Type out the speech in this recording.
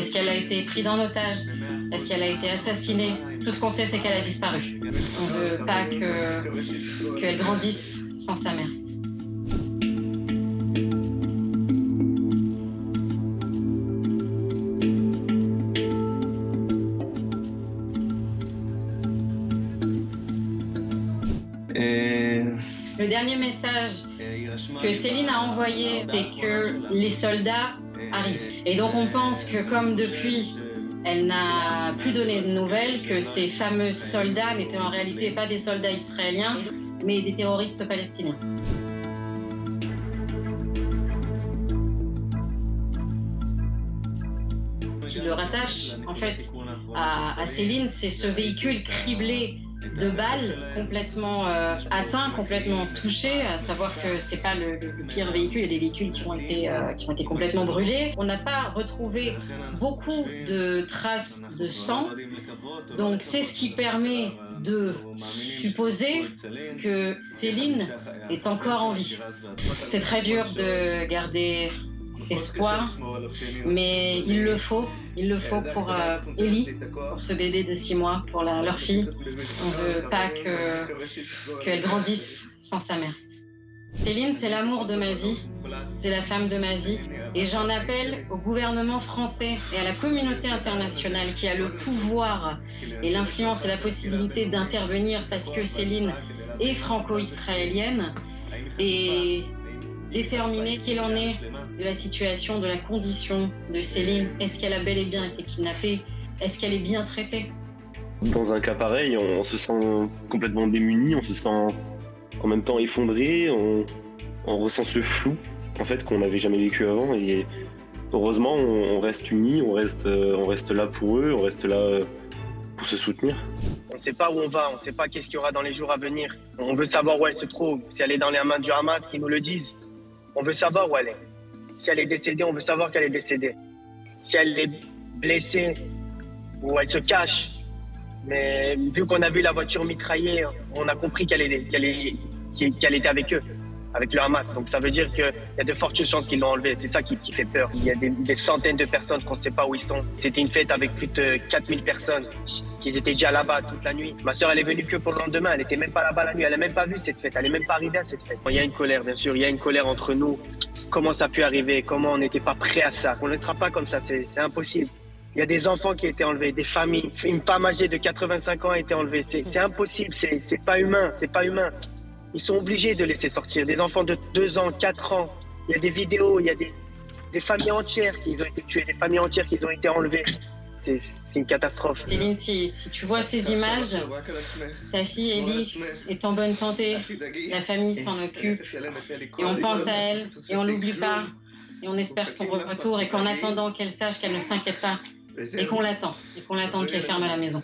Est-ce qu'elle a été prise en otage? Est-ce qu'elle a été assassinée? Tout ce qu'on sait, c'est qu'elle a disparu. On ne veut pas qu'elle grandisse sans sa mère. Le dernier message que Céline a envoyé, c'est que les soldats arrivent. Et donc on pense que comme depuis, elle n'a plus donné de nouvelles, que ces fameux soldats n'étaient en réalité pas des soldats israéliens, mais des terroristes palestiniens. Ce qui le rattache, en fait, à Céline, c'est ce véhicule criblé de balles, complètement atteint, complètement touché, à savoir que c'est pas le pire véhicule, il y a des véhicules qui ont été complètement brûlés. On n'a pas retrouvé beaucoup de traces de sang, donc c'est ce qui permet de supposer que Céline est encore en vie. C'est très dur de garder espoir, mais il le faut pour Ellie, pour ce bébé de 6 mois, pour leur fille. On ne veut pas qu'elle grandisse sans sa mère. Céline, c'est l'amour de ma vie, c'est la femme de ma vie, et j'en appelle au gouvernement français et à la communauté internationale qui a le pouvoir et l'influence et la possibilité d'intervenir parce que Céline est franco-israélienne et déterminer qu'il en est de la situation, de la condition de Céline. Est-ce qu'elle a bel et bien été kidnappée? Est-ce qu'elle est bien traitée? Dans un cas pareil, on se sent complètement démuni, on se sent en même temps effondré, on ressent ce flou en fait qu'on n'avait jamais vécu avant et heureusement on reste unis, on reste là pour eux, on reste là pour se soutenir. On ne sait pas où on va, on ne sait pas qu'est-ce qu'il y aura dans les jours à venir. On veut savoir où elle se trouve, si elle est dans les mains du Hamas, qu'ils nous le disent. On veut savoir où elle est. Si elle est décédée, on veut savoir qu'elle est décédée. Si elle est blessée ou elle se cache. Mais vu qu'on a vu la voiture mitraillée, on a compris qu'elle était avec eux, avec le Hamas. Donc ça veut dire qu'il y a de fortes chances qu'ils l'ont enlevée. C'est ça qui fait peur. Il y a des centaines de personnes qu'on ne sait pas où ils sont. C'était une fête avec plus de 4000 personnes qui étaient déjà là-bas toute la nuit. Ma sœur, elle est venue que pour le lendemain. Elle n'était même pas là-bas la nuit. Elle n'a même pas vu cette fête. Elle n'est même pas arrivée à cette fête. Il y a une colère, bien sûr. Il y a une colère entre nous. Comment ça a pu arriver? Comment on n'était pas prêt à ça? On ne sera pas comme ça. C'est impossible. Il y a des enfants qui ont été enlevés, des familles. Une femme âgée de 85 ans a été enlevée. C'est impossible. C'est pas humain. C'est pas humain. Ils sont obligés de laisser sortir des enfants de 2 ans, 4 ans. Il y a des vidéos, il y a des familles entières qui ont été tuées, des familles entières qui ont été enlevées. C'est une catastrophe. Céline, si tu vois ces images, ta fille Ellie est en bonne santé, la famille s'en occupe, et on pense à elle, et on l'oublie pas, et on espère son retour, et qu'en attendant qu'elle sache qu'elle ne s'inquiète pas, et qu'on l'attend pied ferme à la maison.